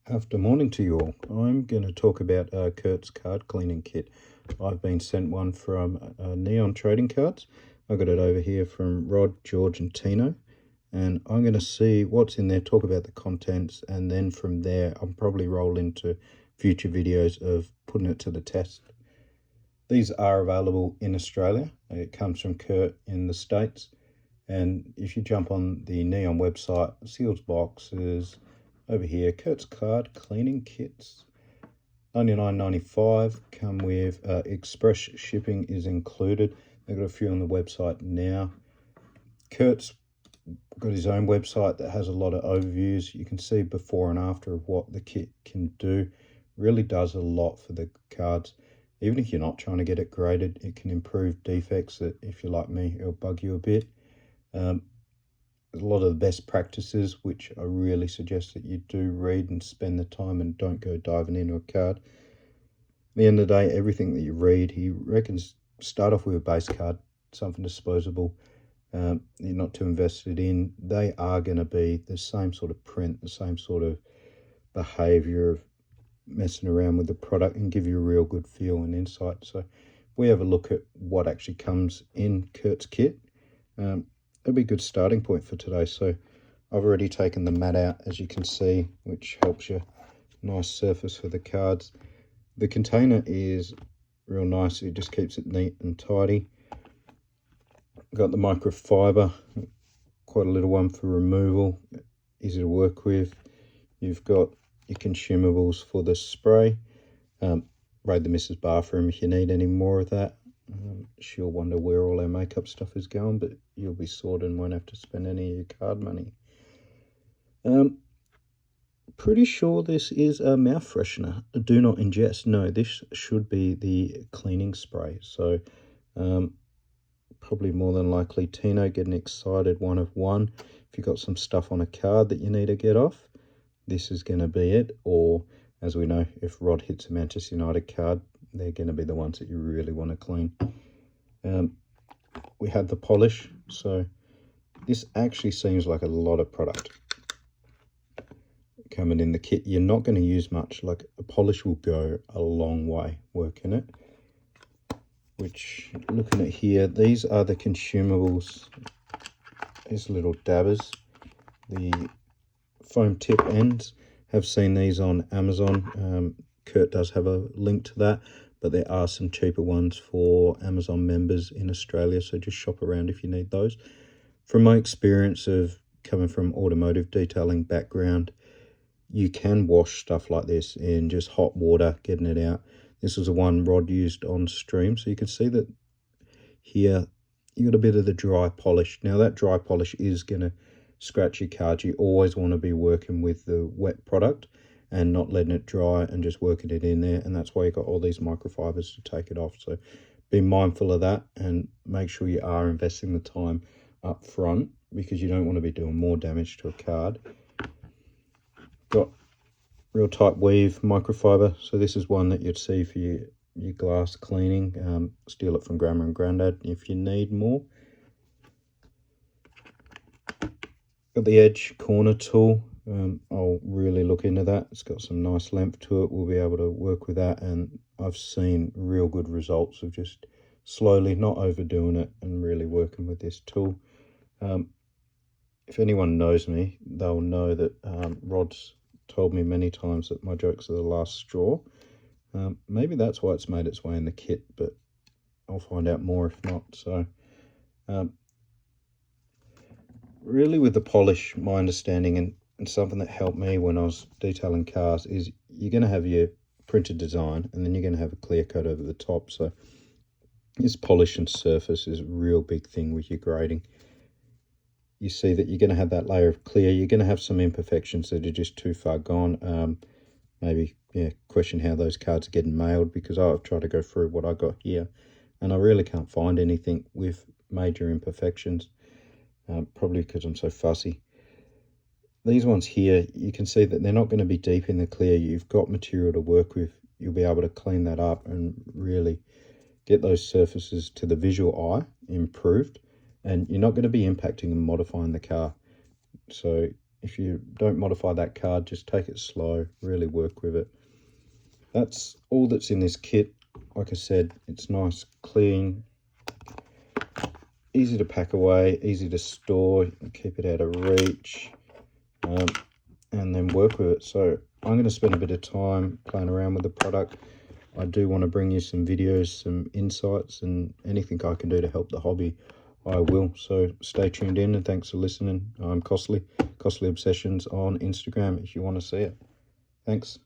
After morning to you all. I'm going to talk about Kurt's card cleaning kit. I've been sent one from Neon Trading Cards. I got it over here from Rod, George and Tino. And I'm going to see what's in there, talk about the contents, and then from there I'll probably roll into future videos of putting it to the test. These are available in Australia. It comes from Kurt in the States. And if you jump on the Neon website, seals boxes, over here, Kurt's card cleaning kits, $99.95, come with express shipping is included. They've got a few on the website now. Kurt's got his own website that has a lot of overviews. You can see before and after of what the kit can do. Really does a lot for the cards. Even if you're not trying to get it graded, it can improve defects that, if you're like me, it'll bug you a bit. A lot of the best practices, which I really suggest that you do read and spend the time and don't go diving into a card. At the end of the day, everything that you read, he reckons start off with a base card, something disposable. You're not too invested in. They are going to be the same sort of print, the same sort of behavior of messing around with the product, and give you a real good feel and insight. So we have a look at what actually comes in Kurt's kit. It'll be a good starting point for today. So I've already taken the mat out, as you can see, which helps you. Nice surface for the cards. The container is real nice. It just keeps it neat and tidy. Got the microfiber, quite a little one for removal, easy to work with. You've got your consumables for the spray. Raid the Mrs. Bathroom if you need any more of that. She'll wonder where all our makeup stuff is going, but you'll be sorted and won't have to spend any of your card money. Pretty sure this is a mouth freshener. Do not ingest. No, this should be the cleaning spray. So probably more than likely Tino getting excited, one of one. If you've got some stuff on a card that you need to get off, this is going to be it. Or, as we know, if Rod hits a Manchester United card, they're going to be the ones that you really want to clean. We had the polish, so this actually seems like a lot of product coming in the kit. You're not going to use much. Like, a polish will go a long way working it. Which, looking at here, these are the consumables. These little dabbers, the foam tip ends. Have seen these on Amazon. Kurt does have a link to that, but there are some cheaper ones for Amazon members in Australia, so just shop around if you need those. From my experience of coming from automotive detailing background, you can wash stuff like this in just hot water, getting it out. This was the one Rod used on stream, so you can see that here you got a bit of the dry polish. Now that dry polish is going to scratch your card. You always want to be working with the wet product and not letting it dry and just working it in there, and that's why you got all these microfibers to take it off. So be mindful of that and make sure you are investing the time up front, because you don't want to be doing more damage to a card. Got real tight weave microfiber, so this is one that you'd see for your glass cleaning. Steal it from Grandma and Grandad if you need more. Got the edge corner tool. I'll really look into that. It's got some nice length to it. We'll be able to work with that, and I've seen real good results of just slowly, not overdoing it, and really working with this tool. If anyone knows me, they'll know that Rod's told me many times that my jokes are the last straw. Maybe that's why it's made its way in the kit, but I'll find out more if not. So really with the polish, my understanding and something that helped me when I was detailing cars is you're going to have your printed design, and then you're going to have a clear coat over the top. So this polish and surface is a real big thing with your grading. You see that you're going to have that layer of clear. You're going to have some imperfections that are just too far gone. Maybe, question how those cards are getting mailed, because I've tried to go through what I got here, and I really can't find anything with major imperfections, probably because I'm so fussy. These ones here, you can see that they're not going to be deep in the clear. You've got material to work with. You'll be able to clean that up and really get those surfaces to the visual eye improved. And you're not going to be impacting and modifying the car. So if you don't modify that card, just take it slow, really work with it. That's all that's in this kit. Like I said, it's nice, clean, easy to pack away, easy to store, keep it out of reach, and then work with it. So I'm going to spend a bit of time playing around with the product. I do want to bring you some videos, some insights, and anything I can do to help the hobby, I will. So stay tuned in, and thanks for listening. I'm Costly Obsessions on Instagram if you want to see it. Thanks.